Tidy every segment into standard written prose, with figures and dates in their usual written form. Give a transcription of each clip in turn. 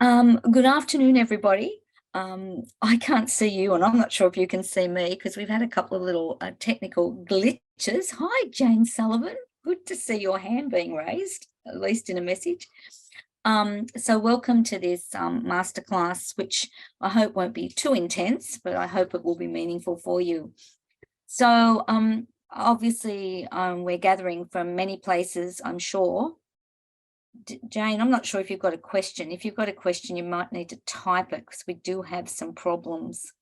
Good afternoon, everybody. I can't see you, and I'm not sure if you can see me because we've had a couple of little technical glitches. Hi, Jane Sullivan. Good to see your hand being raised, at least in a message. So welcome to this masterclass, which I hope won't be too intense, but I hope it will be meaningful for you. So obviously, we're gathering from many places, I'm sure. Jane, I'm not sure if you've got a question. If you've got a question, you might need to type it because we do have some problems.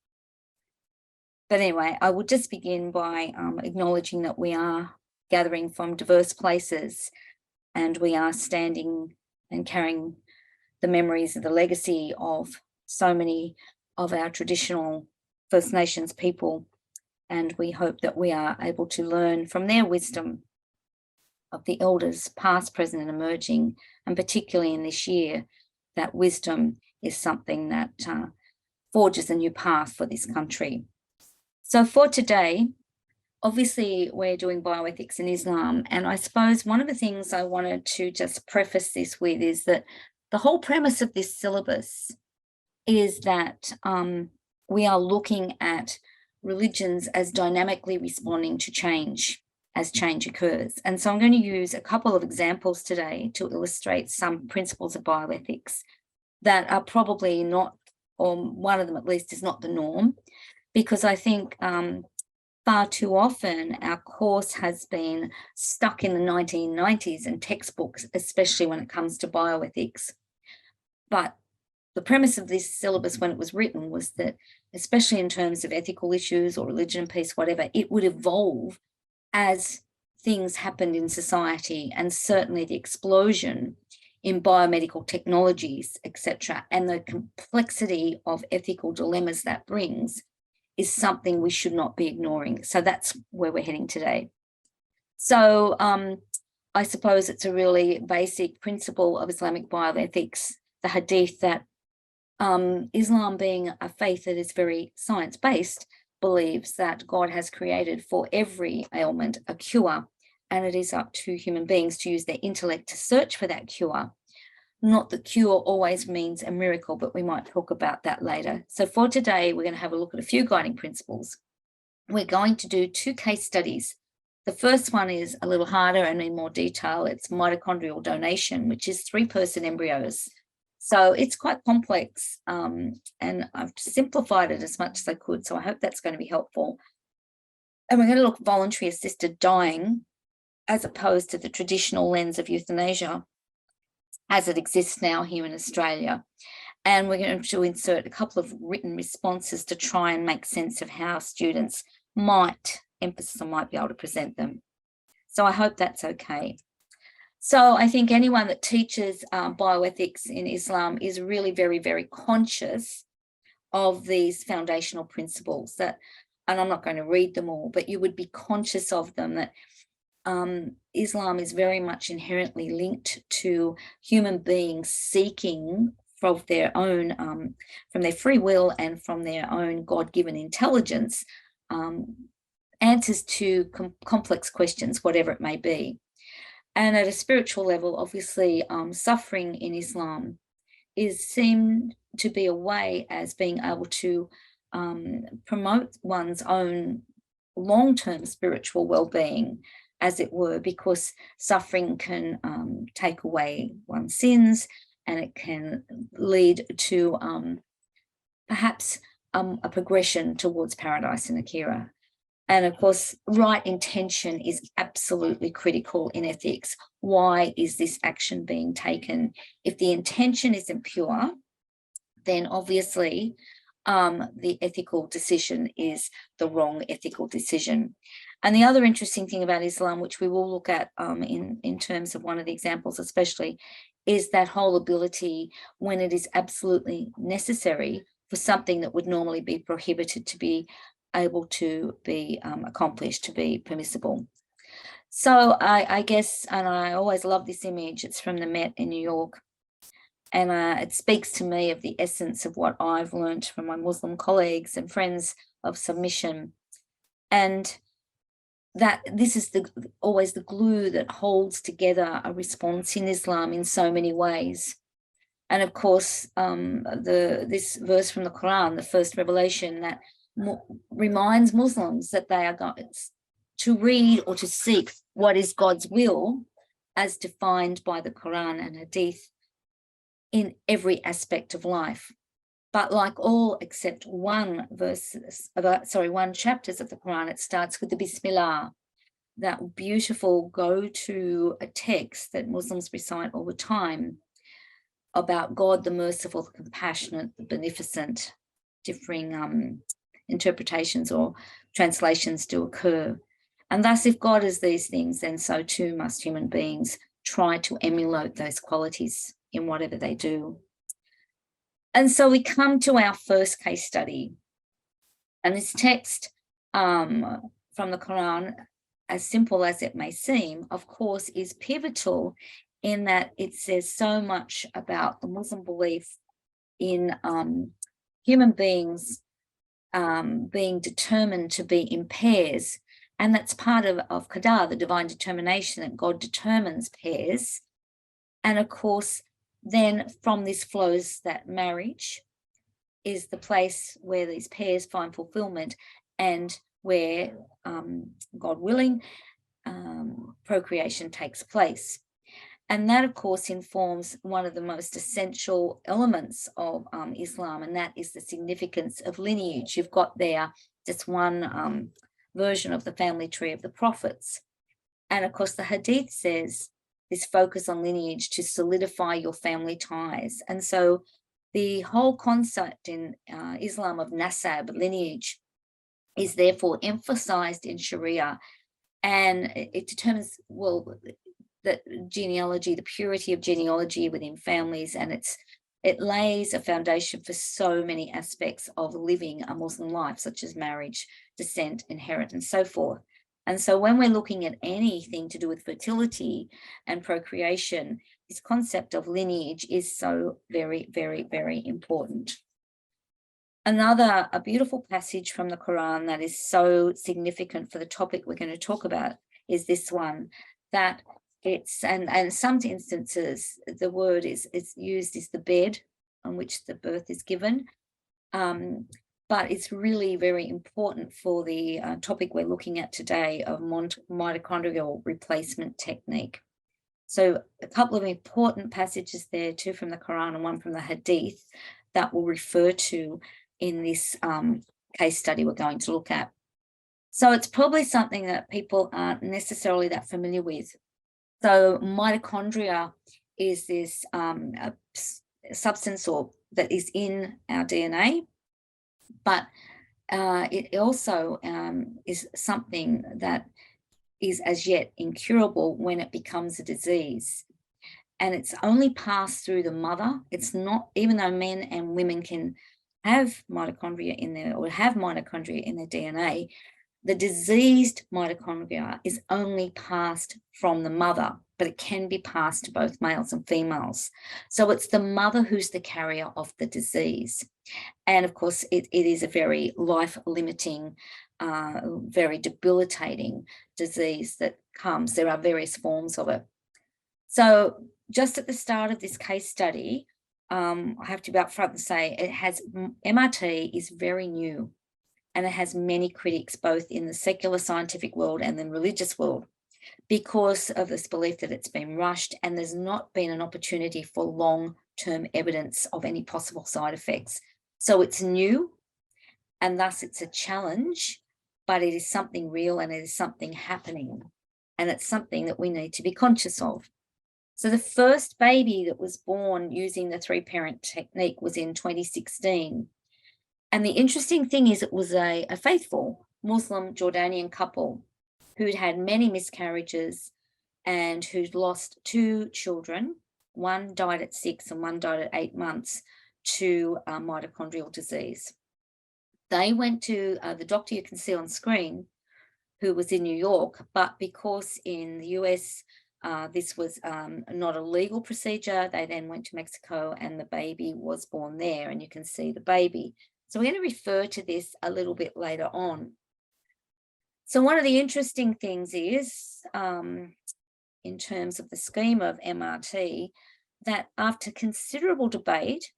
But anyway, I will just begin by acknowledging that we are gathering from diverse places and we are standing and carrying the memories of the legacy of so many of our traditional First Nations people. And we hope that we are able to learn from their wisdom of the elders, past, present, and emerging, and particularly in this year, that wisdom is something that forges a new path for this country. So for today, obviously we're doing bioethics in Islam, and I suppose one of the things I wanted to just preface this with is that the whole premise of this syllabus is that we are looking at religions as dynamically responding to change as change occurs. And so I'm going to use a couple of examples today to illustrate some principles of bioethics that are probably not, or one of them at least is not the norm, because I think far too often our course has been stuck in the 1990s and textbooks, especially when it comes to bioethics. But the premise of this syllabus when it was written was that, especially in terms of ethical issues or religion, peace, whatever, it would evolve as things happened in society, and certainly the explosion in biomedical technologies, etc., and the complexity of ethical dilemmas that brings is something we should not be ignoring. So that's where we're heading today. So I suppose it's a really basic principle of Islamic bioethics, the hadith, that Islam, being a faith that is very science-based, believes that God has created for every ailment a cure, and it is up to human beings to use their intellect to search for that cure. Not that cure always means a miracle, but we might talk about that later. So for today, we're going to have a look at a few guiding principles. We're going to do two case studies. The first one is a little harder and in more detail. It's mitochondrial donation, which is 3-person embryos. So it's quite complex, and I've simplified it as much as I could. So I hope that's going to be helpful. And we're going to look at voluntary assisted dying as opposed to the traditional lens of euthanasia as it exists now here in Australia. And we're going to insert a couple of written responses to try and make sense of how students might be able to present them. So I hope that's okay. So I think anyone that teaches bioethics in Islam is really very, very conscious of these foundational principles that, and I'm not going to read them all, but you would be conscious of them, that Islam is very much inherently linked to human beings seeking from their own, from their free will and from their own God-given intelligence, answers to complex questions, whatever it may be. And at a spiritual level, obviously, suffering in Islam is seen to be a way as being able to promote one's own long-term spiritual well-being, as it were, because suffering can take away one's sins, and it can lead to perhaps a progression towards paradise and Akira. And of course, right intention is absolutely critical in ethics. Why is this action being taken? If the intention is impure, then obviously the ethical decision is the wrong ethical decision. And the other interesting thing about Islam, which we will look at in terms of one of the examples especially, is that whole ability, when it is absolutely necessary for something that would normally be prohibited, to be able to be accomplished, to be permissible. So I guess, and I always love this image, it's from the Met in New York, and it speaks to me of the essence of what I've learned from my Muslim colleagues and friends of submission, and that this is always the glue that holds together a response in Islam in so many ways. And of course, this verse from the Quran, the first revelation, that reminds Muslims that they are going to read or to seek what is God's will as defined by the Quran and Hadith in every aspect of life. But like all except one chapters of the Quran, it starts with the Bismillah, that beautiful go-to text that Muslims recite all the time about God, the merciful, the compassionate, the beneficent. Differing interpretations or translations do occur. And thus, if God is these things, then so too must human beings try to emulate those qualities in whatever they do. And so we come to our first case study. And this text from the Quran, as simple as it may seem, of course, is pivotal in that it says so much about the Muslim belief in human beings being determined to be in pairs. And that's part of Qadar, the divine determination, that God determines pairs. And of course, then from this flows that marriage is the place where these pairs find fulfillment, and where, God willing, procreation takes place. And that, of course, informs one of the most essential elements of Islam, and that is the significance of lineage. You've got there just one version of the family tree of the prophets. And of course, the Hadith says this focus on lineage to solidify your family ties. And so the whole concept in Islam of nasab, lineage, is therefore emphasized in Sharia, and it determines, well, that genealogy, the purity of genealogy within families, and it lays a foundation for so many aspects of living a Muslim life, such as marriage, descent, inheritance, and so forth. And so when we're looking at anything to do with fertility and procreation, this concept of lineage is so very, very, very important. A beautiful passage from the Quran that is so significant for the topic we're going to talk about is this one, that it's, and in some instances, the word is used as the bed on which the birth is given. But it's really very important for the topic we're looking at today of mitochondrial replacement technique. So a couple of important passages there, two from the Quran and one from the Hadith, that we'll refer to in this case study we're going to look at. So it's probably something that people aren't necessarily that familiar with. So mitochondria is this substance that is in our DNA, but it also is something that is as yet incurable when it becomes a disease. And it's only passed through the mother. It's not, even though men and women can have mitochondria in their, or have mitochondria in their DNA, the diseased mitochondria is only passed from the mother, but it can be passed to both males and females. So it's the mother who's the carrier of the disease. And of course, it is a very life-limiting, very debilitating disease that comes. There are various forms of it. So just at the start of this case study, I have to be upfront and say MRT is very new, and it has many critics, both in the secular scientific world and the religious world, because of this belief that it's been rushed and there's not been an opportunity for long-term evidence of any possible side effects. So it's new, and thus it's a challenge, but it is something real and it is something happening, and it's something that we need to be conscious of. So the first baby that was born using the three-parent technique was in 2016. And the interesting thing is, it was a faithful Muslim Jordanian couple who'd had many miscarriages and who'd lost two children. One died at 6 and one died at 8 months to mitochondrial disease. They went to the doctor you can see on screen, who was in New York, but because in the US, this was not a legal procedure, they then went to Mexico and the baby was born there, and you can see the baby. So we're going to refer to this a little bit later on. So one of the interesting things is, in terms of the scheme of MRT, that after considerable debate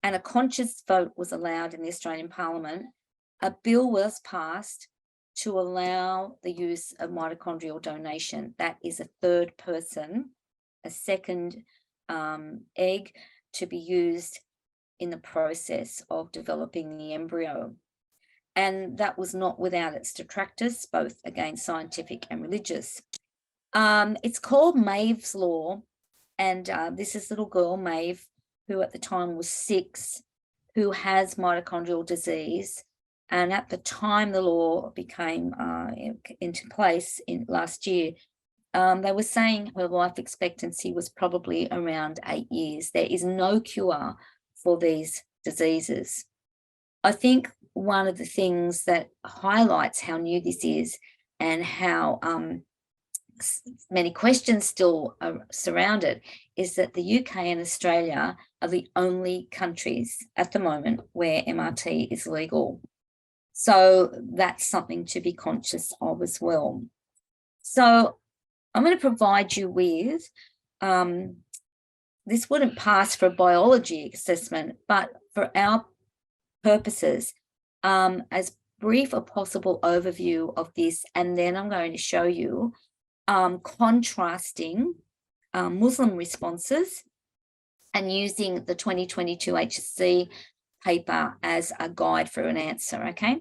and a conscious vote was allowed in the Australian Parliament, a bill was passed to allow the use of mitochondrial donation. That is a third person, a second egg to be used in the process of developing the embryo. And that was not without its detractors, both again scientific and religious. It's called Maeve's Law, and this is little girl Maeve, who at the time was 6, who has mitochondrial disease. And at the time the law became into place in last year, they were saying her life expectancy was probably around 8 years. There is no cure for these diseases. I think one of the things that highlights how new this is and how many questions still surround it is that the UK and Australia are the only countries at the moment where MRT is legal. So that's something to be conscious of as well. So I'm going to provide you with, this wouldn't pass for a biology assessment, but for our purposes, as brief a possible overview of this, and then I'm going to show you contrasting Muslim responses and using the 2022 HSC paper as a guide for an answer, okay?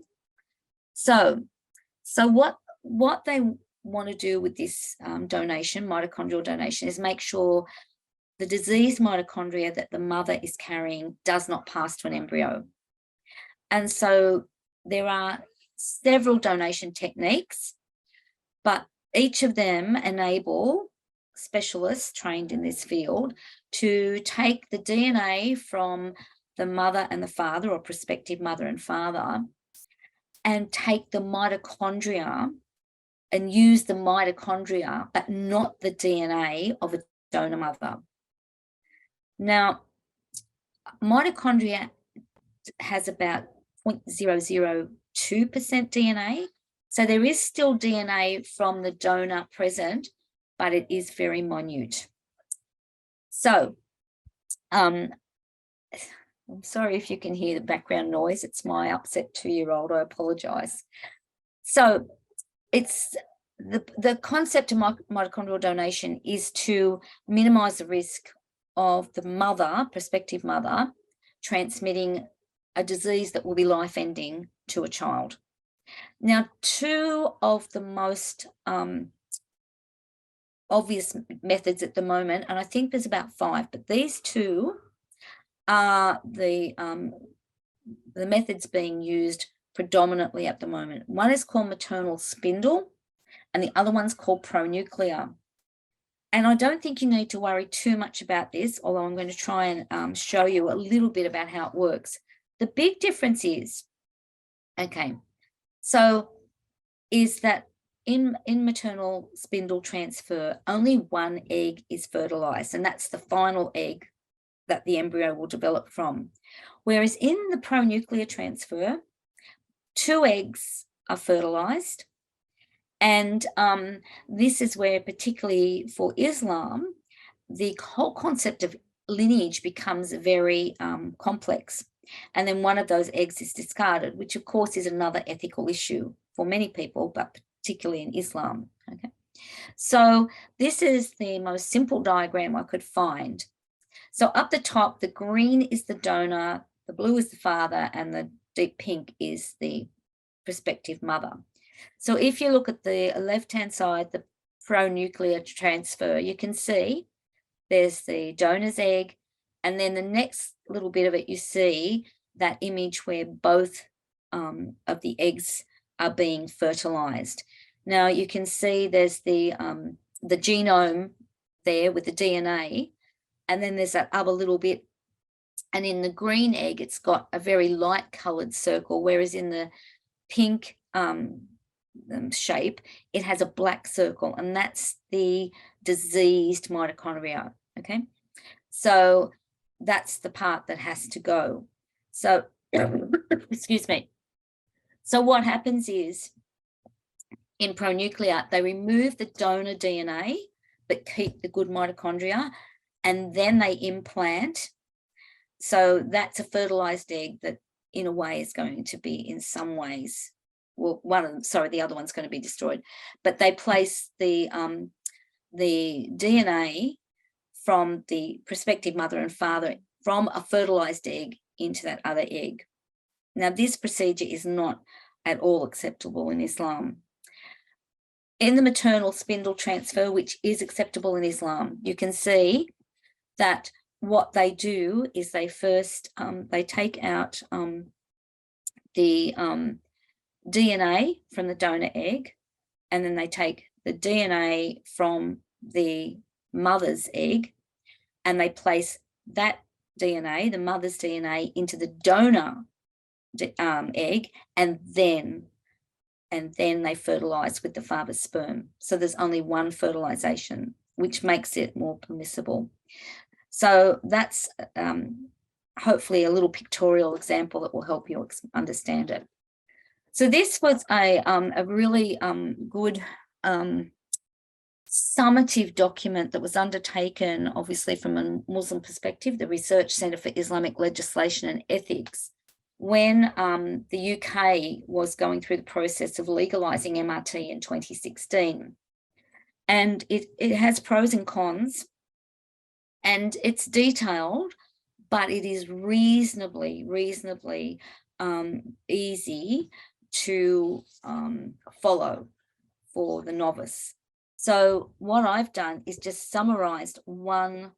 So what they want to do with this donation, mitochondrial donation, is make sure the diseased mitochondria that the mother is carrying does not pass to an embryo. And so there are several donation techniques, but each of them enable specialists trained in this field to take the DNA from the mother and the father, or prospective mother and father, and take the mitochondria and use the mitochondria, but not the DNA of a donor mother. Now, mitochondria has about 0.002% DNA. So there is still DNA from the donor present, but it is very minute. So I'm sorry if you can hear the background noise. It's my upset 2-year-old. I apologize. So it's the concept of mitochondrial donation is to minimize the risk of the mother, prospective mother, transmitting a disease that will be life-ending to a child. Now, 2 of the most obvious methods at the moment, and I think there's about 5, but these 2 are the methods being used predominantly at the moment. One is called maternal spindle, and the other one's called pronuclear. And I don't think you need to worry too much about this, although I'm going to try and show you a little bit about how it works. The big difference is, is that in maternal spindle transfer, only 1 egg is fertilized, and that's the final egg that the embryo will develop from. Whereas in the pronuclear transfer, 2 eggs are fertilized. And this is where, particularly for Islam, the whole concept of lineage becomes very complex. And then one of those eggs is discarded, which of course is another ethical issue for many people, but particularly in Islam. Okay, so this is the most simple diagram I could find. So up the top, the green is the donor, the blue is the father, and the deep pink is the prospective mother. So if you look at the left-hand side, the pronuclear transfer, you can see there's the donor's egg, and then the next little bit of it, you see that image where both of the eggs are being fertilized. Now you can see there's the genome there with the DNA, and then there's that other little bit. And in the green egg, it's got a very light colored circle, whereas in the pink shape, it has a black circle, and that's the diseased mitochondria. Okay, so that's the part that has to go. So excuse me. So what happens is, in pronuclear, they remove the donor DNA but keep the good mitochondria, and then they implant. So that's a fertilized egg that in a way is going to be in some ways, well, the other one's going to be destroyed, but they place the DNA from the prospective mother and father from a fertilized egg into that other egg. Now, this procedure is not at all acceptable in Islam. In the maternal spindle transfer, which is acceptable in Islam, you can see that what they do is they first, they take out the DNA from the donor egg, and then they take the DNA from the mother's egg, and they place that DNA, the mother's DNA, into the donor egg, and then they fertilize with the father's sperm. So there's only one fertilization, which makes it more permissible. So that's hopefully a little pictorial example that will help you understand it. So this was a really good summative document that was undertaken, obviously from a Muslim perspective, the Research Centre for Islamic Legislation and Ethics, when the UK was going through the process of legalising MRT in 2016. And it has pros and cons, and it's detailed, but it is reasonably easy to follow for the novice. So what I've done is just summarized one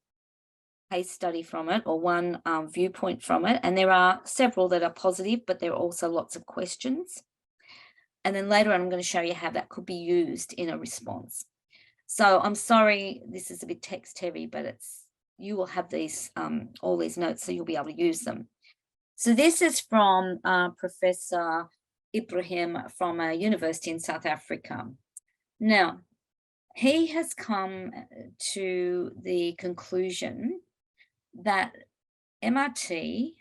case study from it, or one viewpoint from it, and there are several that are positive, but there are also lots of questions. And then later on, I'm going to show you how that could be used in a response. So I'm sorry, this is a bit text heavy, but you will have these all these notes, so you'll be able to use them. So this is from Professor Ibrahim from a university in South Africa. Now, he has come to the conclusion that MRT,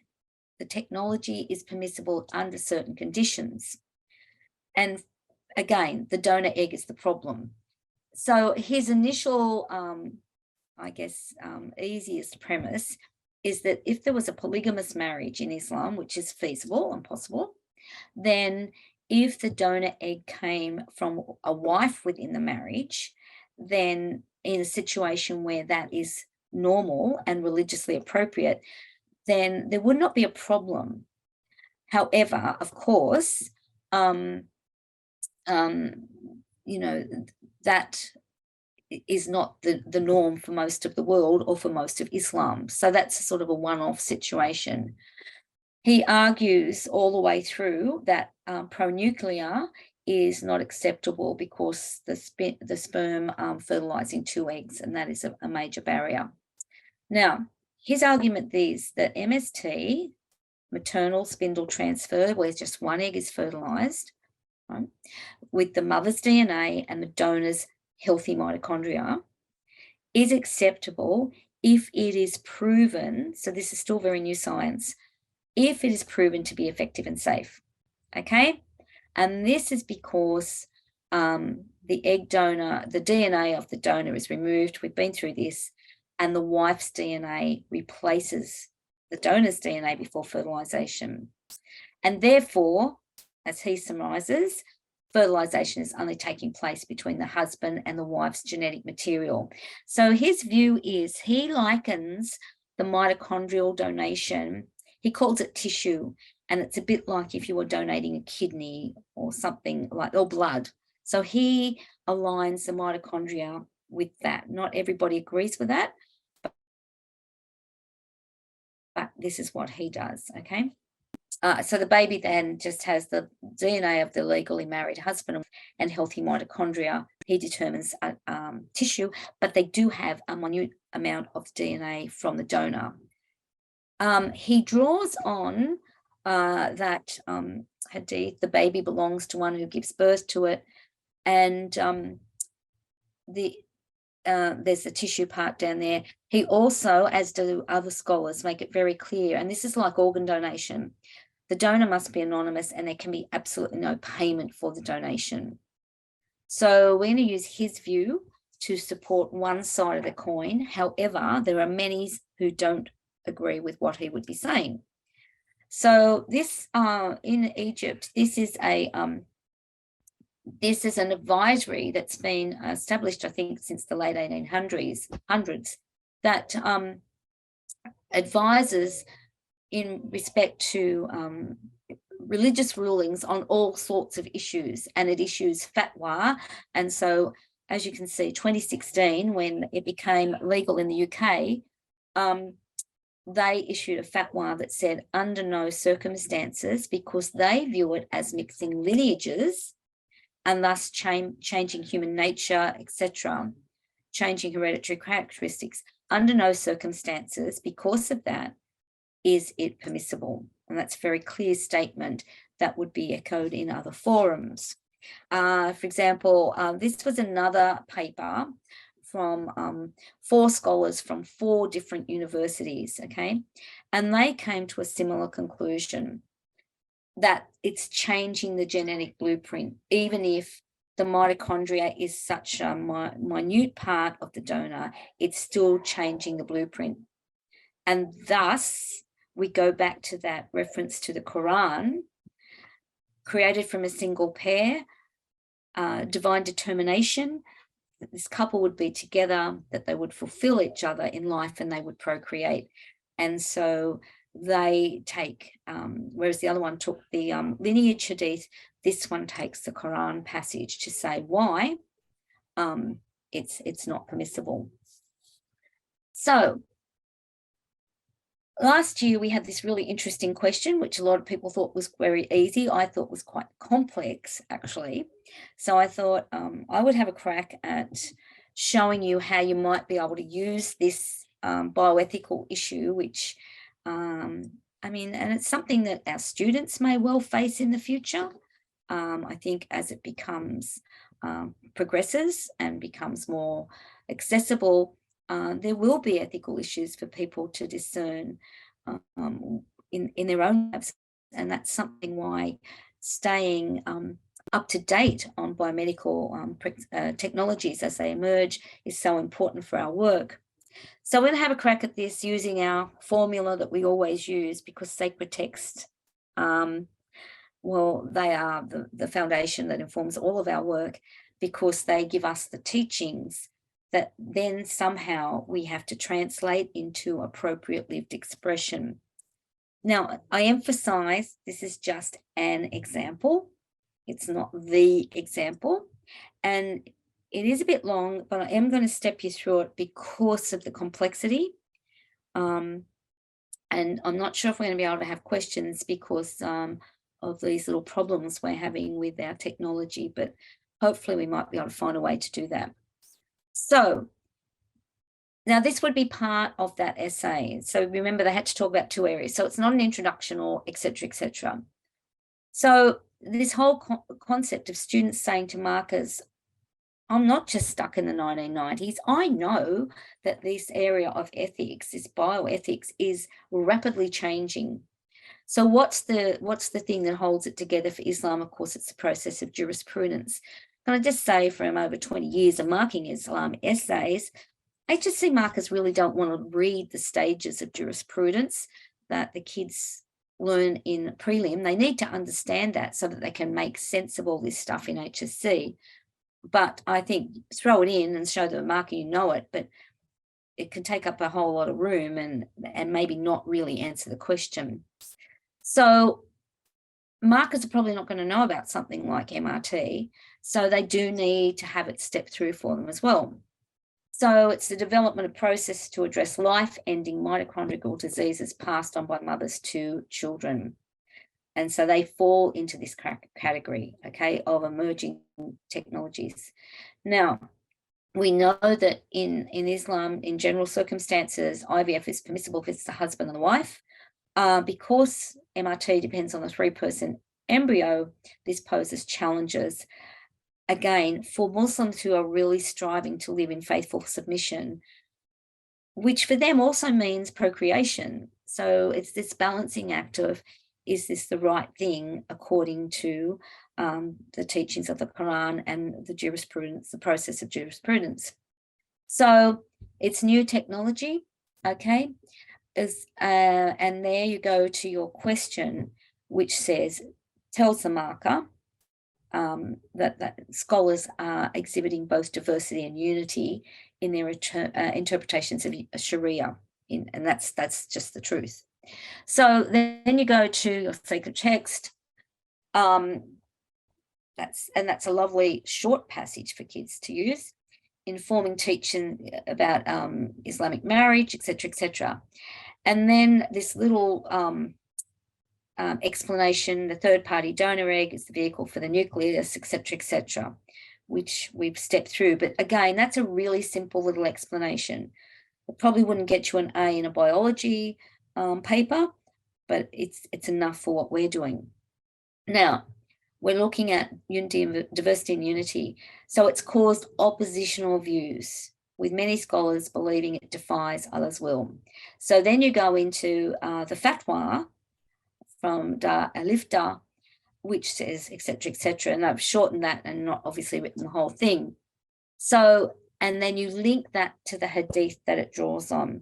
the technology, is permissible under certain conditions. And again, the donor egg is the problem. So his initial, I guess, easiest premise is that if there was a polygamous marriage in Islam, which is feasible and possible, then if the donor egg came from a wife within the marriage, then in a situation where that is normal and religiously appropriate, then there would not be a problem. However, of course, you know, that is not the norm for most of the world or for most of Islam. So that's a sort of a one-off situation. He argues all the way through that pronuclear is not acceptable because the sperm fertilizing two eggs, and that is a major barrier. Now, his argument is that MST, maternal spindle transfer, where just one egg is fertilized, right, with the mother's DNA and the donor's healthy mitochondria, is acceptable if it is proven, so this is still very new science, if it is proven to be effective and safe, okay? And this is because the egg donor, the DNA of the donor is removed, we've been through this, and the wife's DNA replaces the donor's DNA before fertilization. And therefore, as he summarizes, fertilization is only taking place between the husband and the wife's genetic material. So his view is, he likens the mitochondrial donation, he calls it tissue, and it's a bit like if you were donating a kidney or something like, or blood. So he aligns the mitochondria with that. Not everybody agrees with that, but this is what he does, okay? So the baby then just has the DNA of the legally married husband and healthy mitochondria. He determines tissue, but they do have a minute amount of DNA from the donor. He draws on that hadith, the baby belongs to one who gives birth to it, and there's the tissue part down there. He also, as do other scholars, make it very clear, and this is like organ donation, the donor must be anonymous and there can be absolutely no payment for the donation. So we're going to use his view to support one side of the coin. However, there are many who don't agree with what he would be saying. So this in Egypt, this is an advisory that's been established, I think, since the late 1800s, that advises in respect to religious rulings on all sorts of issues, and it issues fatwa. And so, as you can see, 2016, when it became legal in the UK, they issued a fatwa that said under no circumstances, because they view it as mixing lineages and thus changing human nature, etc., changing hereditary characteristics, under no circumstances, because of that, is it permissible. And that's a very clear statement that would be echoed in other forums. For example, this was another paper from 4 scholars from 4 different universities, okay? And they came to a similar conclusion, that it's changing the genetic blueprint, even if the mitochondria is such a minute part of the donor, it's still changing the blueprint. And thus, we go back to that reference to the Quran, created from a single pair, divine determination, that this couple would be together, that they would fulfill each other in life, and they would procreate. And so they take, whereas the other one took the lineage hadith, this one takes the Quran passage to say why it's not permissible. So last year we had this really interesting question, which a lot of people thought was very easy. I thought was quite complex, actually. So I thought I would have a crack at showing you how you might be able to use this bioethical issue, which, I mean, and it's something that our students may well face in the future. I think as it becomes, progresses and becomes more accessible, there will be ethical issues for people to discern in their own lives. And that's something why staying up to date on biomedical technologies as they emerge is so important for our work. So we're going to have a crack at this using our formula that we always use, because sacred text, well, they are the foundation that informs all of our work, because they give us the teachings that then somehow we have to translate into appropriate lived expression. Now, I emphasize this is just an example. It's not the example. And it is a bit long, but I am going to step you through it because of the complexity. And I'm not sure if we're going to be able to have questions because of these little problems we're having with our technology, but hopefully we might be able to find a way to do that. So now this would be part of that essay. So remember, they had to talk about 2 areas. So it's not an introduction or et cetera, et cetera. So this whole concept of students saying to markers, I'm not just stuck in the 1990s. I know that this area of ethics, this bioethics, is rapidly changing. So what's the thing that holds it together for Islam? Of course, it's the process of jurisprudence. Can I just say, from over 20 years of marking Islam essays, HSC markers really don't want to read the stages of jurisprudence that the kids learn in prelim. They need to understand that so that they can make sense of all this stuff in HSC. But I think throw it in and show the marker you know it, but it can take up a whole lot of room and maybe not really answer the question. So markers are probably not going to know about something like MRT, so they do need to have it step through for them as well. So it's the development of process to address life-ending mitochondrial diseases passed on by mothers to children. And so they fall into this category, okay, of emerging technologies. Now, we know that in Islam, in general circumstances, IVF is permissible if it's the husband and the wife. Because MRT depends on the 3-person embryo, this poses challenges, again, for Muslims who are really striving to live in faithful submission, which for them also means procreation. So it's this balancing act of, is this the right thing according to the teachings of the Quran and the jurisprudence, the process of jurisprudence. So it's new technology, okay? And there you go to your question, which says, tells the marker that scholars are exhibiting both diversity and unity in their interpretations of Sharia, and that's just the truth. So then you go to your sacred text. That's a lovely short passage for kids to use, informing teaching about Islamic marriage, etc., etc. And then this little explanation: the third-party donor egg is the vehicle for the nucleus, etc., etc., which we've stepped through. But again, that's a really simple little explanation. It probably wouldn't get you an A in a biology paper, but it's enough for what we're doing. Now, we're looking at unity and diversity and unity. So it's caused oppositional views, with many scholars believing it defies others' will. So then you go into the fatwa from Dar Alifta, which says, etc., etc. And I've shortened that and not obviously written the whole thing. So, and then you link that to the hadith that it draws on.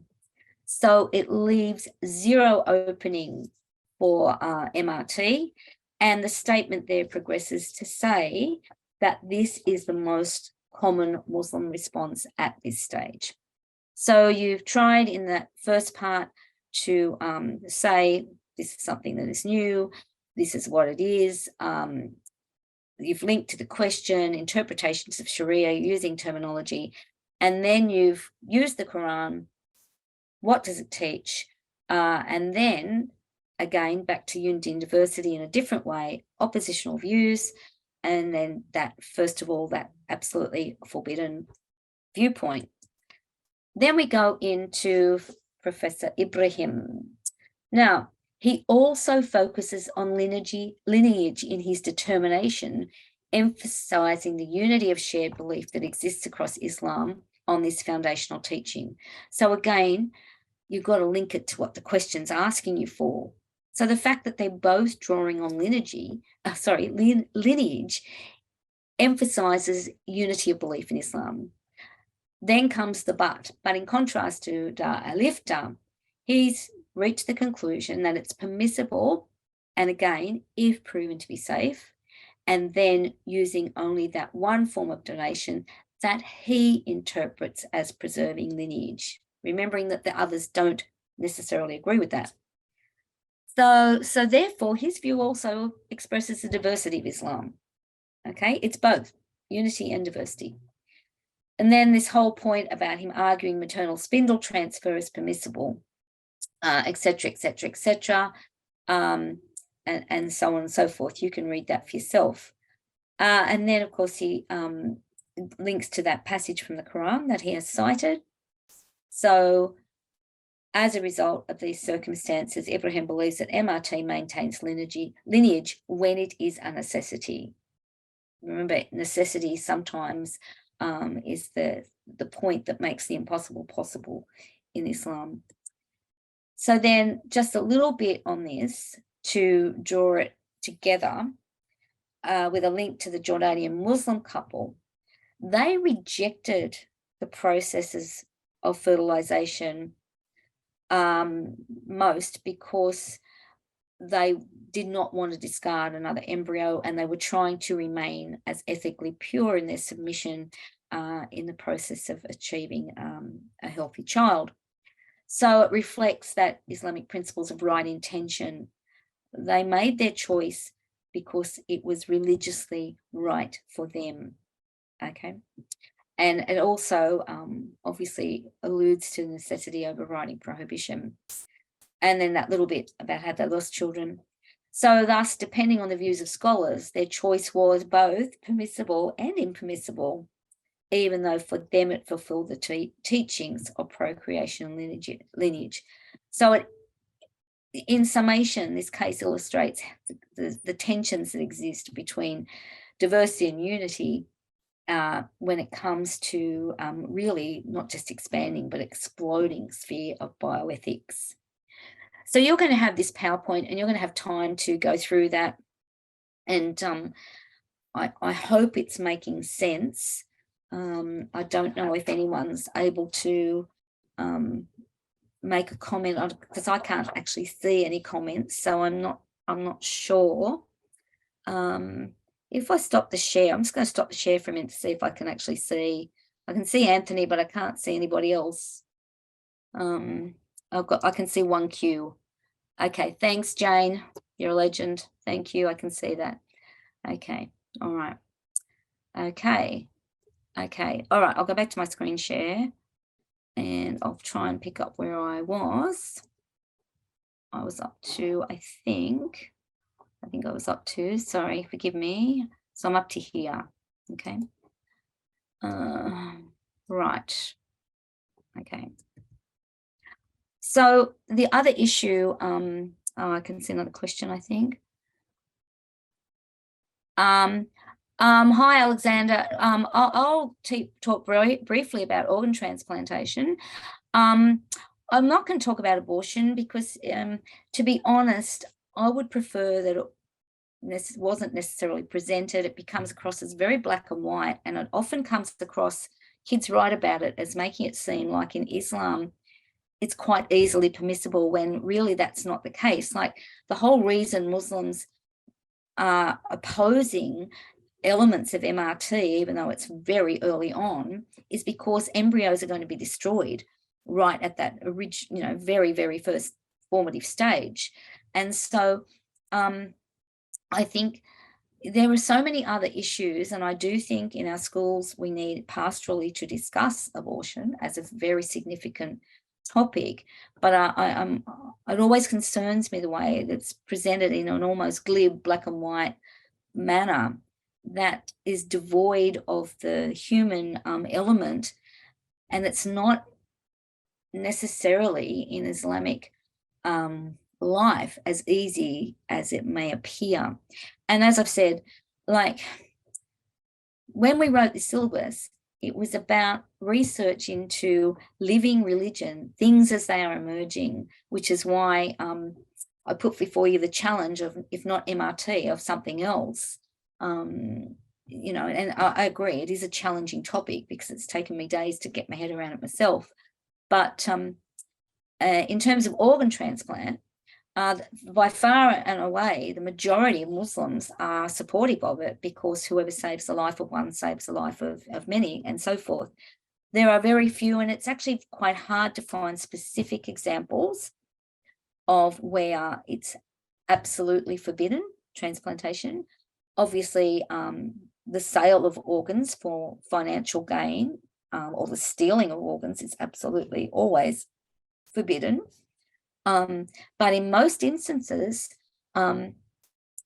So it leaves zero opening for MRT. And the statement there progresses to say that this is the most common Muslim response at this stage. So you've tried in that first part to say this is something that is new, this is what it is. You've linked to the question, interpretations of Sharia using terminology, and then you've used the Quran. What does it teach? And then again, back to unity and diversity in a different way, oppositional views, and then that, first of all, that absolutely forbidden viewpoint. Then we go into Professor Ibrahim. Now, he also focuses on lineage in his determination, emphasizing the unity of shared belief that exists across Islam on this foundational teaching. So again, you've got to link it to what the question's asking you for. So the fact that they're both drawing on lineage emphasizes unity of belief in Islam. Then comes the but in contrast to Dar Alifta, he's reached the conclusion that it's permissible, and again, if proven to be safe, and then using only that one form of donation that he interprets as preserving lineage, remembering that the others don't necessarily agree with that. So therefore, his view also expresses the diversity of Islam. Okay, it's both unity and diversity. And then this whole point about him arguing maternal spindle transfer is permissible, etc., etc., etc., and so on and so forth. You can read that for yourself. And then, of course, he links to that passage from the Quran that he has cited. So, as a result of these circumstances, Ibrahim believes that MRT maintains lineage when it is a necessity. Remember, necessity sometimes is the point that makes the impossible possible in Islam. So then just a little bit on this to draw it together with a link to the Jordanian Muslim couple. They rejected the processes of fertilization most because they did not want to discard another embryo, and they were trying to remain as ethically pure in their submission in the process of achieving a healthy child. So it reflects that Islamic principles of right intention. They made their choice because it was religiously right for them, okay? And it also obviously alludes to necessity overriding prohibition. And then that little bit about how they lost children. So thus, depending on the views of scholars, their choice was both permissible and impermissible, even though for them it fulfilled the teachings of procreation and lineage. So in summation, this case illustrates the tensions that exist between diversity and unity when it comes to really not just expanding but exploding sphere of bioethics. So you're going to have this PowerPoint and you're going to have time to go through that. And I hope it's making sense. I don't know if anyone's able to make a comment on, because I can't actually see any comments, so I'm not sure. If I stop the share, I'm just going to stop the share for a minute to see if I can actually see. I can see Anthony, but I can't see anybody else. I can see one Q. Okay, thanks, Jane. You're a legend. Thank you. I can see that. Okay, all right. Okay, all right. I'll go back to my screen share and I'll try and pick up where I was. I was up to, I think I was up to, sorry, forgive me. So I'm up to here. Okay. Right. Okay. So the other issue, oh, I can see another question, I think. Hi, Alexander. I'll talk briefly about organ transplantation. I'm not going to talk about abortion because, to be honest, I would prefer that it wasn't necessarily presented. It becomes across as very black and white, and it often comes across, kids write about it as making it seem like in Islam it's quite easily permissible, when really that's not the case. Like, the whole reason Muslims are opposing elements of MRT, even though it's very early on, is because embryos are going to be destroyed right at that original, very, very first formative stage. And so I think there are so many other issues, and I do think in our schools we need pastorally to discuss abortion as a very significant topic, but it always concerns me the way that's presented in an almost glib black and white manner that is devoid of the human element, and it's not necessarily in Islamic life as easy as it may appear. And as I've said, like, when we wrote the syllabus, it was about research into living religion, things as they are emerging, which is why I put before you the challenge of, if not MRT, of something else. You know, and I agree, it is a challenging topic because it's taken me days to get my head around it myself. But in terms of organ transplant, by far and away, the majority of Muslims are supportive of it, because whoever saves the life of one saves the life of many, and so forth. There are very few, and it's actually quite hard to find specific examples of where it's absolutely forbidden, transplantation. Obviously, the sale of organs for financial gain, or the stealing of organs, is absolutely always forbidden. But in most instances, and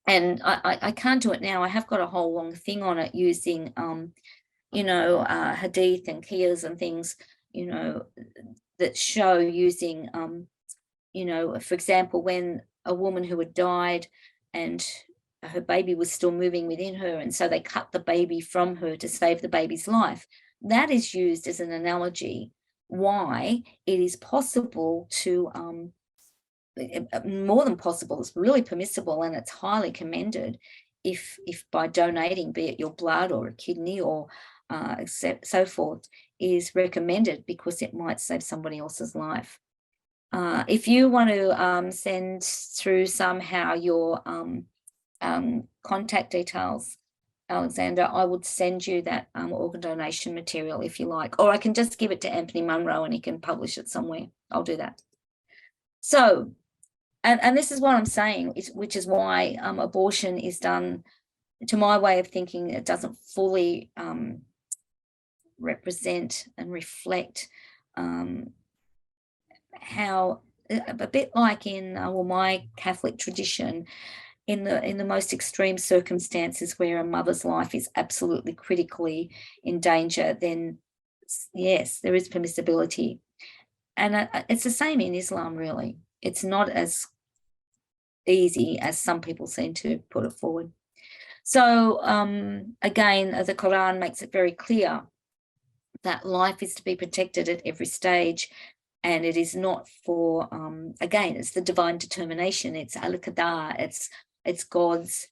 I can't do it now, I have got a whole long thing on it using, you know, hadith and qiyas and things, you know, that show using, you know, for example, when a woman who had died and her baby was still moving within her, and so they cut the baby from her to save the baby's life. That is used as an analogy why it is possible to, more than possible, it's really permissible, and it's highly commended if by donating, be it your blood or a kidney or so forth, is recommended, because it might save somebody else's life. If you want to send through somehow your contact details, Alexander, I would send you that organ donation material if you like, or I can just give it to Anthony Munro and he can publish it somewhere. I'll do that. So, and this is what I'm saying, which is why abortion is done, to my way of thinking, it doesn't fully represent and reflect how, a bit like in my Catholic tradition, in the most extreme circumstances where a mother's life is absolutely critically in danger, then yes, there is permissibility. And it's the same in Islam, really. It's not as easy as some people seem to put it forward. So again, the Quran makes it very clear that life is to be protected at every stage, and it is not for, again, it's the divine determination, it's al-qadar, it's God's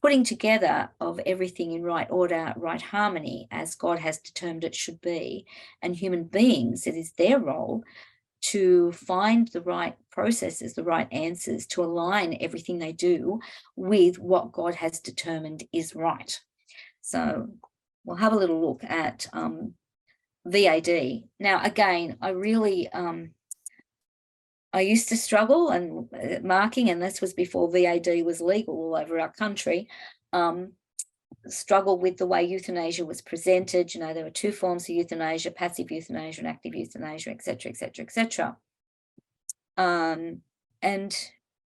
putting together of everything in right order, right harmony, as God has determined it should be, and human beings, it is their role to find the right processes, the right answers, to align everything they do with what God has determined is right. So we'll have a little look at VAD. Now, again, I used to struggle and marking, and this was before VAD was legal all over our country, struggle with the way euthanasia was presented. You know, there were two forms of euthanasia, passive euthanasia and active euthanasia, et cetera, et cetera, et cetera. And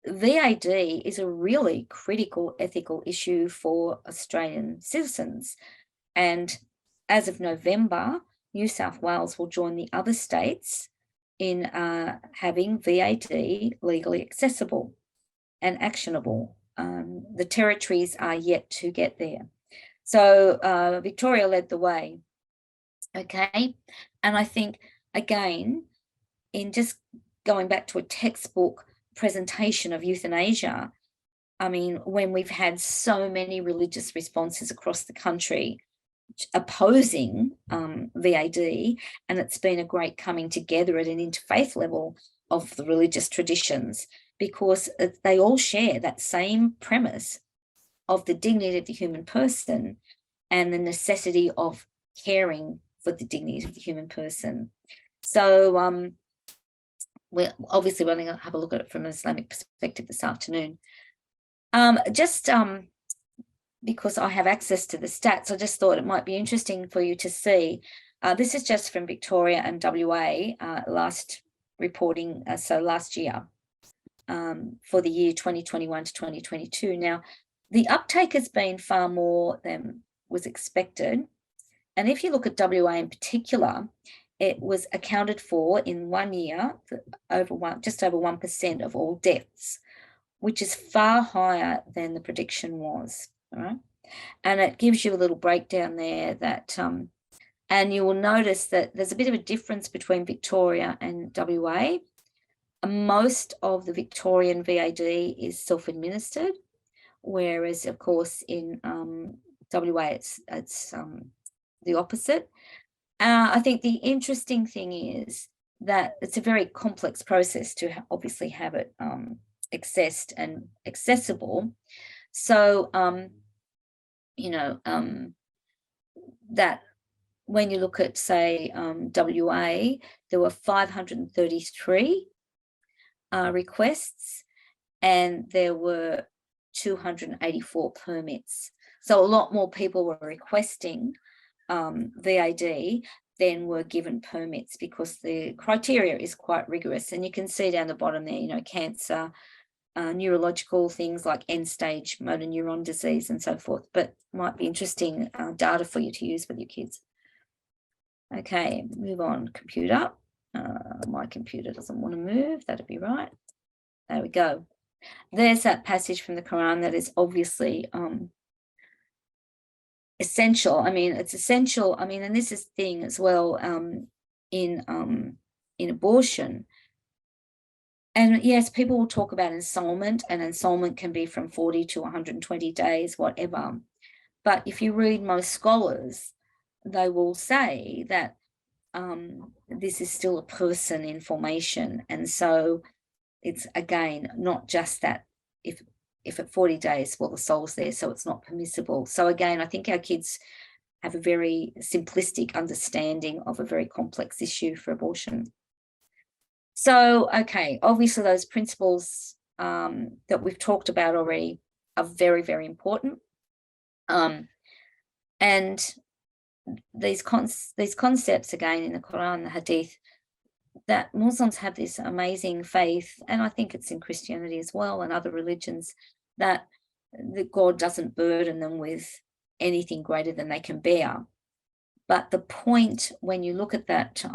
VAD is a really critical ethical issue for Australian citizens. And as of November, New South Wales will join the other states in having VAD legally accessible and actionable. The territories are yet to get there. So Victoria led the way, okay? And I think, again, in just going back to a textbook presentation of euthanasia, I mean, when we've had so many religious responses across the country opposing VAD, and it's been a great coming together at an interfaith level of the religious traditions, because they all share that same premise of the dignity of the human person and the necessity of caring for the dignity of the human person. So we're obviously going to have a look at it from an Islamic perspective this afternoon. Because I have access to the stats, I just thought it might be interesting for you to see. This is just from Victoria and WA last reporting, so last year, for the year 2021 to 2022. Now, the uptake has been far more than was expected. And if you look at WA in particular, it was accounted for in 1 year, just over 1% of all deaths, which is far higher than the prediction was. All right. And it gives you a little breakdown there that, and you will notice that there's a bit of a difference between Victoria and WA. Most of the Victorian VAD is self-administered, whereas, of course, in WA, it's the opposite. I think the interesting thing is that it's a very complex process to obviously have it accessed and accessible. So, that when you look at, say, WA, there were 533 requests, and there were 284 permits. So a lot more people were requesting VAD than were given permits, because the criteria is quite rigorous. And you can see down the bottom there, cancer, neurological things like end-stage motor neuron disease and so forth, but might be interesting data for you to use with your kids. Okay, move on, computer. My computer doesn't want to move, that'd be right. There we go. There's that passage from the Quran that is obviously essential. I mean, it's essential. I mean, and this is the thing as well in abortion. And yes, people will talk about ensoulment, and ensoulment can be from 40 to 120 days, whatever. But if you read most scholars, they will say that this is still a person in formation. And so it's, again, not just that if at 40 days, well, the soul's there, so it's not permissible. So again, I think our kids have a very simplistic understanding of a very complex issue for abortion. So, okay, obviously those principles that we've talked about already are very, very important. And these concepts, again, in the Quran, the Hadith, that Muslims have this amazing faith, and I think it's in Christianity as well and other religions, that God doesn't burden them with anything greater than they can bear. But the point, when you look at that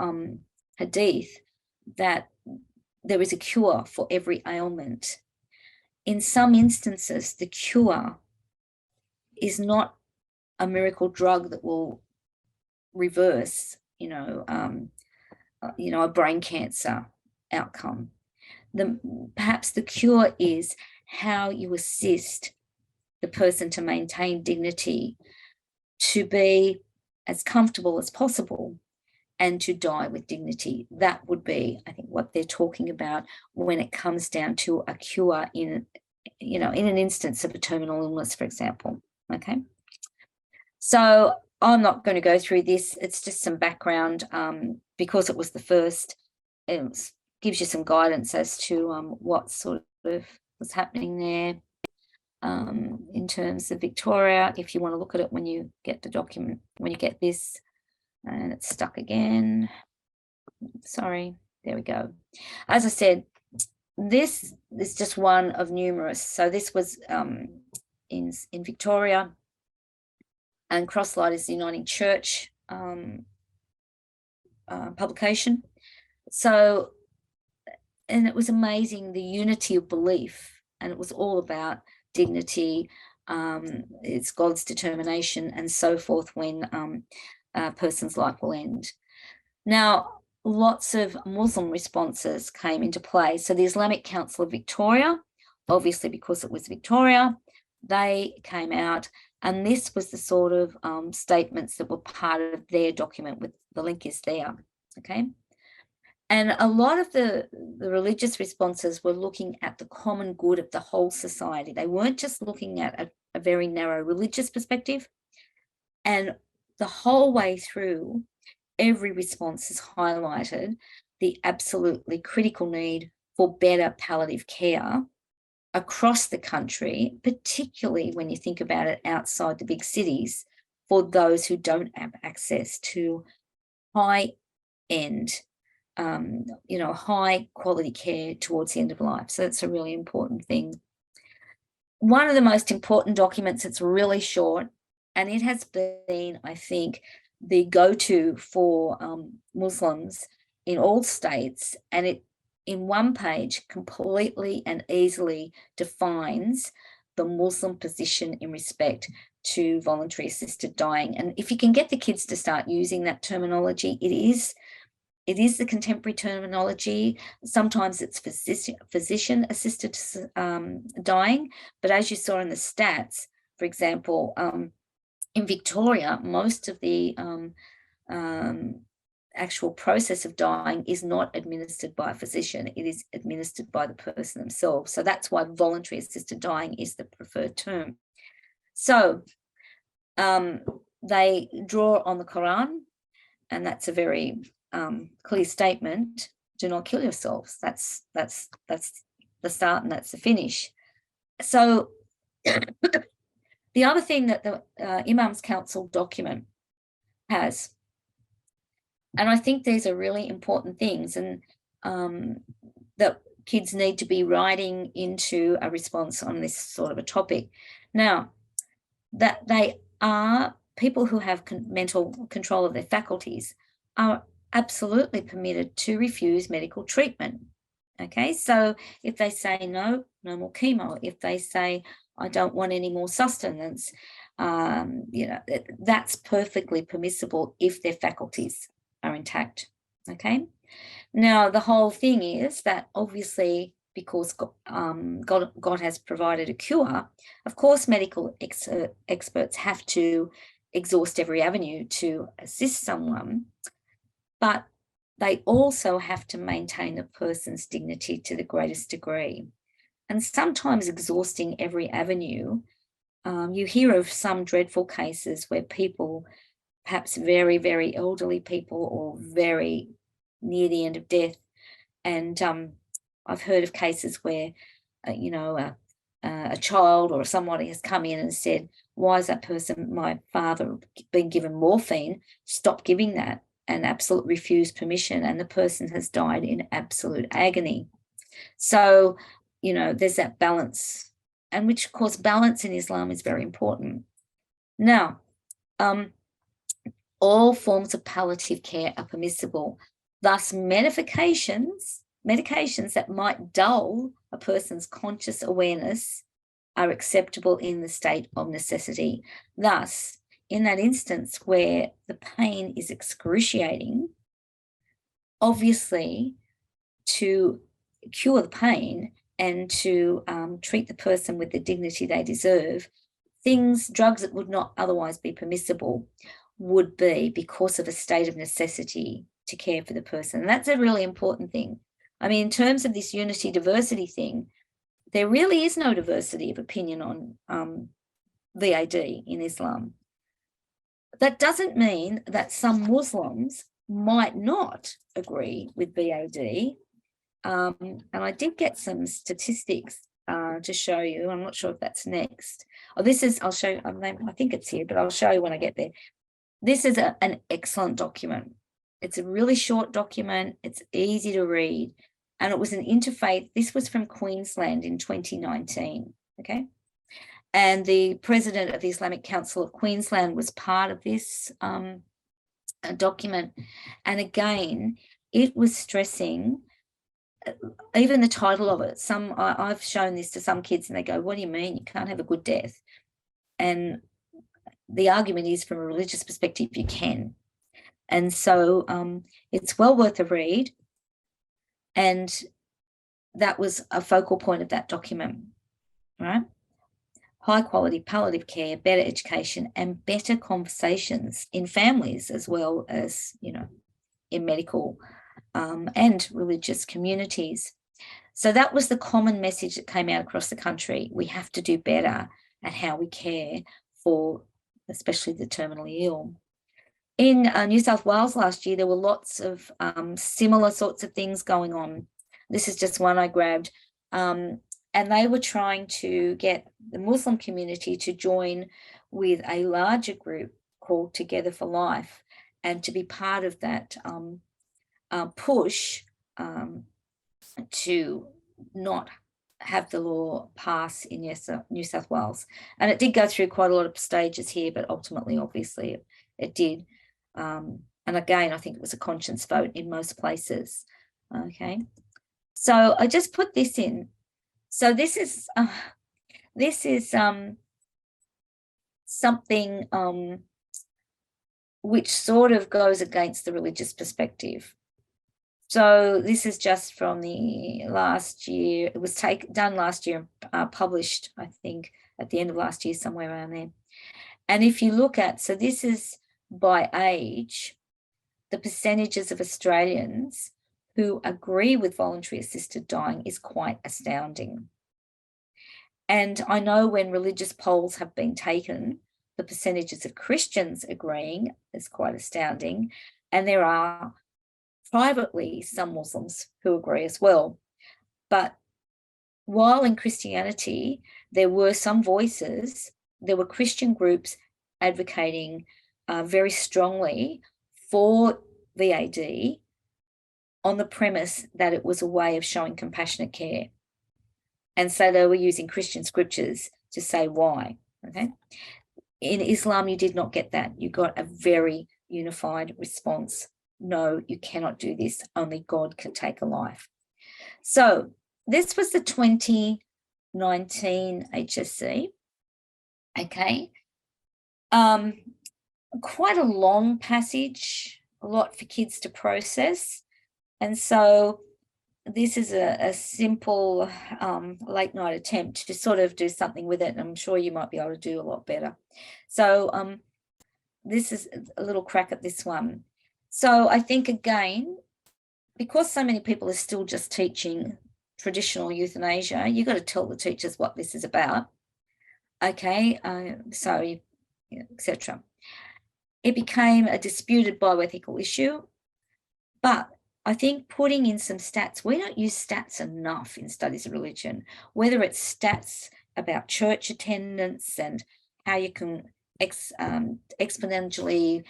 Hadith, that there is a cure for every ailment. In some instances, the cure is not a miracle drug that will reverse, a brain cancer outcome. Perhaps the cure is how you assist the person to maintain dignity, to be as comfortable as possible, and to die with dignity. That would be, I think, what they're talking about when it comes down to a cure in, in an instance of a terminal illness, for example. Okay. So I'm not going to go through this. It's just some background because it was the first. It gives you some guidance as to what sort of was happening there in terms of Victoria. If you want to look at it when you get the document, when you get this, and it's stuck again. Sorry, there we go. As I said, this is just one of numerous. So this was in Victoria, and Crosslight is the Uniting Church publication. So, and it was amazing, the unity of belief, and it was all about dignity, it's God's determination and so forth when a person's life will end. Now, lots of Muslim responses came into play. So the Islamic Council of Victoria, obviously because it was Victoria, they came out, and this was the sort of statements that were part of their document. With the link is there, okay? And a lot of the religious responses were looking at the common good of the whole society. They weren't just looking at a very narrow religious perspective. And the whole way through, every response has highlighted the absolutely critical need for better palliative care across the country, particularly when you think about it outside the big cities, for those who don't have access to high-end, high quality care towards the end of life. So it's a really important thing. One of the most important documents, it's really short, and it has been, I think, the go-to for Muslims in all states, and it, in one page, completely and easily defines the Muslim position in respect to voluntary assisted dying. And if you can get the kids to start using that terminology, it is the contemporary terminology. Sometimes it's physician-assisted dying, but as you saw in the stats, for example, in Victoria, most of the actual process of dying is not administered by a physician. It is administered by the person themselves. So that's why voluntary assisted dying is the preferred term. So they draw on the Quran, and that's a very clear statement. Do not kill yourselves. That's the start and that's the finish. So the other thing that the Imams Council document has, and I think these are really important things, and that kids need to be writing into a response on this sort of a topic. Now, that they are people who have mental control of their faculties are absolutely permitted to refuse medical treatment. Okay, so if they say no more chemo, if they say I don't want any more sustenance, that's perfectly permissible if their faculties are intact. Okay, now the whole thing is that obviously because God has provided a cure, of course medical experts have to exhaust every avenue to assist someone, but they also have to maintain the person's dignity to the greatest degree. And sometimes exhausting every avenue, you hear of some dreadful cases where people, perhaps very, very elderly people or very near the end of death, and I've heard of cases where, a child or somebody has come in and said, why is that person, my father, been given morphine? Stop giving that, and absolute refused permission, and the person has died in absolute agony. So, there's that balance, and which, of course, balance in Islam is very important. Now, all forms of palliative care are permissible. Thus, medications that might dull a person's conscious awareness are acceptable in the state of necessity. Thus, in that instance where the pain is excruciating, obviously to cure the pain and to treat the person with the dignity they deserve, drugs that would not otherwise be permissible would be because of a state of necessity to care for the person. And that's a really important thing. I mean, in terms of this unity diversity thing, there really is no diversity of opinion on VAD in Islam. That doesn't mean that some Muslims might not agree with VAD. And I did get some statistics to show you. I'm not sure if that's next. Oh, this is, I'll show you, I think it's here, but I'll show you when I get there. This is an excellent document. It's a really short document. It's easy to read. And it was an interfaith. This was from Queensland in 2019, okay? And the president of the Islamic Council of Queensland was part of this document. And again, it was stressing, even the title of it. I've shown this to some kids and they go, what do you mean? You can't have a good death. And the argument is, from a religious perspective, you can. And so it's well worth a read. And that was a focal point of that document, right? High quality palliative care, better education, and better conversations in families, as well as, you know, in medical and religious communities. So that was the common message that came out across the country. We have to do better at how we care for especially the terminally ill. In New South Wales last year, there were lots of similar sorts of things going on. This is just one I grabbed. And they were trying to get the Muslim community to join with a larger group called Together for Life and to be part of that push to not have the law pass in New South Wales. And it did go through quite a lot of stages here, but ultimately, obviously, it did. And again, I think it was a conscience vote in most places. Okay. So I just put this in. So this is something which sort of goes against the religious perspective. So this is just from the last year. It was done last year, published, I think, at the end of last year, somewhere around there. And if you look at, so this is by age, the percentages of Australians who agree with voluntary assisted dying is quite astounding. And I know when religious polls have been taken, the percentages of Christians agreeing is quite astounding. And there are privately some Muslims who agree as well. But while in Christianity, there were some voices, there were Christian groups advocating very strongly for VAD on the premise that it was a way of showing compassionate care. And so they were using Christian scriptures to say why, okay? In Islam, you did not get that. You got a very unified response. No, you cannot do this. Only God can take a life. So this was the 2019 HSC, okay? Quite a long passage, a lot for kids to process. And so this is a simple late night attempt to sort of do something with it. And I'm sure you might be able to do a lot better. So this is a little crack at this one. So I think, again, because so many people are still just teaching traditional euthanasia, you've got to tell the teachers what this is about, okay? So, etc. It became a disputed bioethical issue, but I think putting in some stats, we don't use stats enough in studies of religion, whether it's stats about church attendance and how you can exponentially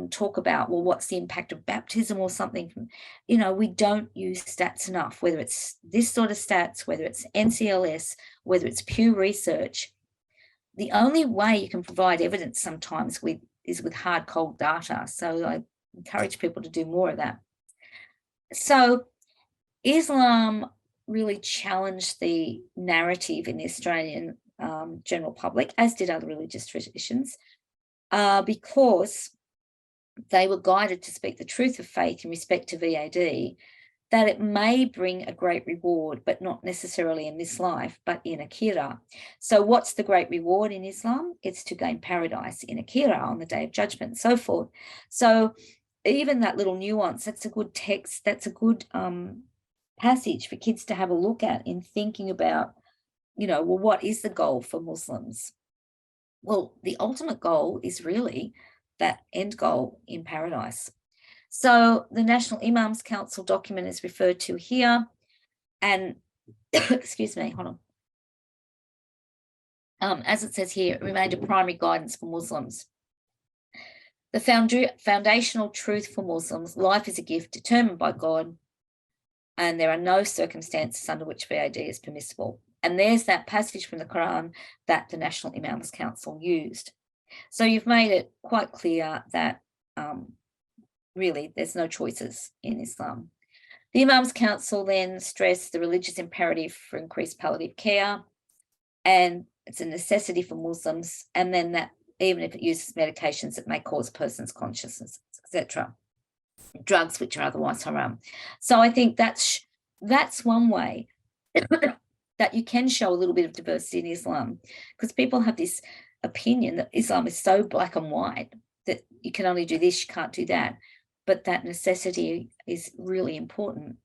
talk about, well, what's the impact of baptism or something? You know, we don't use stats enough, whether it's this sort of stats, whether it's NCLS, whether it's Pew Research. The only way you can provide evidence sometimes is with hard, cold data. So I encourage people to do more of that. So Islam really challenged the narrative in the Australian general public, as did other religious traditions, because they were guided to speak the truth of faith in respect to VAD. that it may bring a great reward, but not necessarily in this life, but in Akhirah. So what's the great reward in Islam? It's to gain paradise in Akhirah on the Day of Judgment and so forth. So even that little nuance, that's a good text, that's a good passage for kids to have a look at in thinking about, well, what is the goal for Muslims? Well, the ultimate goal is really that end goal in paradise. So the National Imams Council document is referred to here, and excuse me, hold on. As it says here, it remained a primary guidance for Muslims. The foundational truth for Muslims: life is a gift determined by God, and there are no circumstances under which VAD is permissible. And there's that passage from the Quran that the National Imams Council used. So you've made it quite clear that really there's no choices in Islam. The Imams Council then stressed the religious imperative for increased palliative care, and it's a necessity for Muslims, and then that even if it uses medications that may cause persons consciousness, etc., drugs which are otherwise haram. So I think that's one way that you can show a little bit of diversity in Islam, because people have this opinion that Islam is so black and white that you can only do this, you can't do that. But that necessity is really important.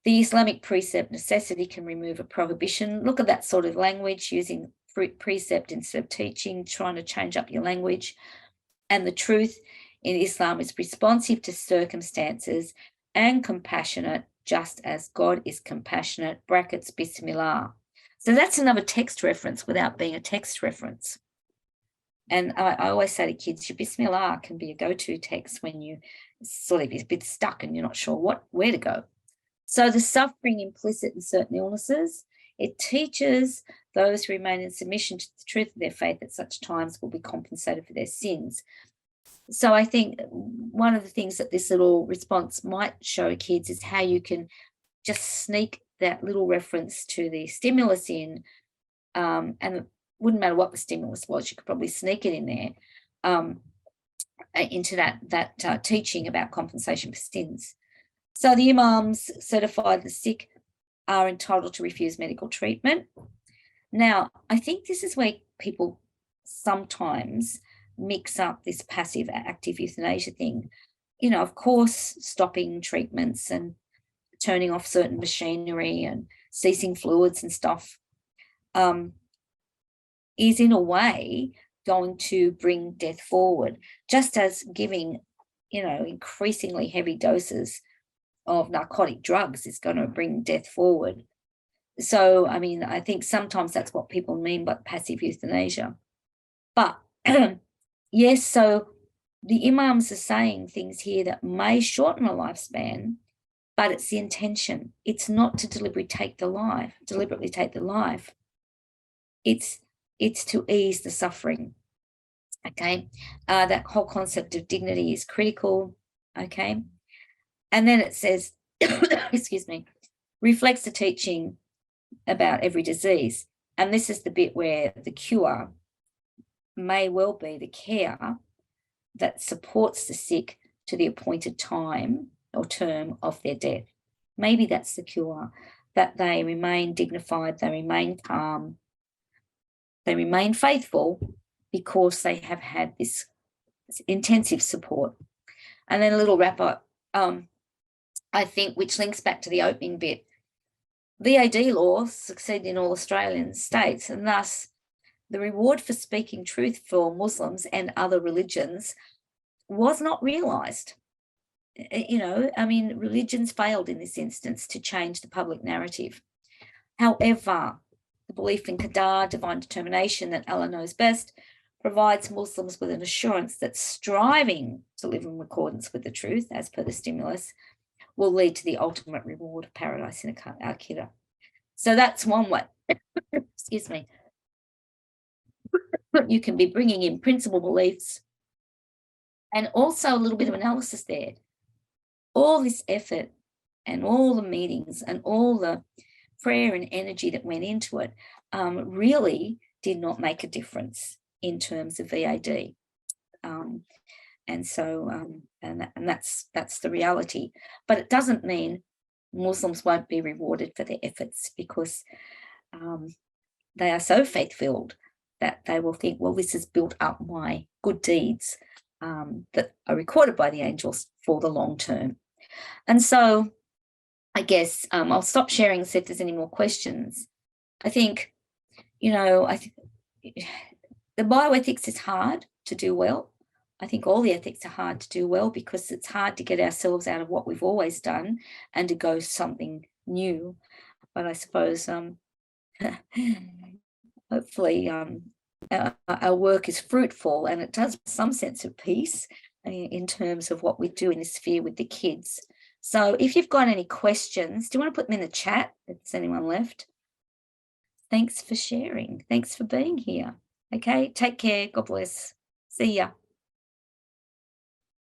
The Islamic precept necessity can remove a prohibition. Look at that sort of language, using precept instead of teaching, trying to change up your language. And the truth in Islam is responsive to circumstances and compassionate, just as God is compassionate, brackets, Bismillah. So that's another text reference without being a text reference. And I always say to kids, your Bismillah can be a go-to text when you sort of a bit stuck and you're not sure where to go. So the suffering implicit in certain illnesses, it teaches those who remain in submission to the truth of their faith at such times will be compensated for their sins. So I think one of the things that this little response might show kids is how you can just sneak that little reference to the stimulus in, and it wouldn't matter what the stimulus was, you could probably sneak it in there, into that teaching about compensation for sins. So the imams certified the sick are entitled to refuse medical treatment. Now, I think this is where people sometimes mix up this passive active euthanasia thing. Of course, stopping treatments and turning off certain machinery and ceasing fluids and stuff is in a way going to bring death forward, just as giving, increasingly heavy doses of narcotic drugs is going to bring death forward. So, I think sometimes that's what people mean by passive euthanasia. But yes, so the imams are saying things here that may shorten a lifespan, but it's the intention. It's not to deliberately take the life. It's to ease the suffering. Okay, that whole concept of dignity is critical. Okay, and then it says, excuse me, reflects the teaching about every disease. And this is the bit where the cure may well be the care that supports the sick to the appointed time or term of their death. Maybe that's the cure, that they remain dignified, they remain calm, they remain faithful because they have had this intensive support. And then a little wrap up, I think, which links back to the opening bit. VAD law succeeded in all Australian states, and thus the reward for speaking truth for Muslims and other religions was not realised. Religions failed in this instance to change the public narrative. However, the belief in Qadar, divine determination, that Allah knows best, provides Muslims with an assurance that striving to live in accordance with the truth, as per the stimulus, will lead to the ultimate reward of paradise in Akhirah. So that's one way, excuse me, you can be bringing in principal beliefs and also a little bit of analysis there. All this effort and all the meetings and all the prayer and energy that went into it really did not make a difference in terms of VAD. And so that's the reality. But it doesn't mean Muslims won't be rewarded for their efforts because they are so faith-filled that they will think, well, this has built up my good deeds that are recorded by the angels for the long term. And so I guess I'll stop sharing and see if there's any more questions. I think, the bioethics is hard to do well. I think all the ethics are hard to do well because it's hard to get ourselves out of what we've always done and to go something new. But I suppose hopefully our work is fruitful, and it does some sense of peace in terms of what we do in this sphere with the kids. So if you've got any questions, do you want to put them in the chat if there's anyone left? Thanks for sharing. Thanks for being here. Okay, take care. God bless. See ya.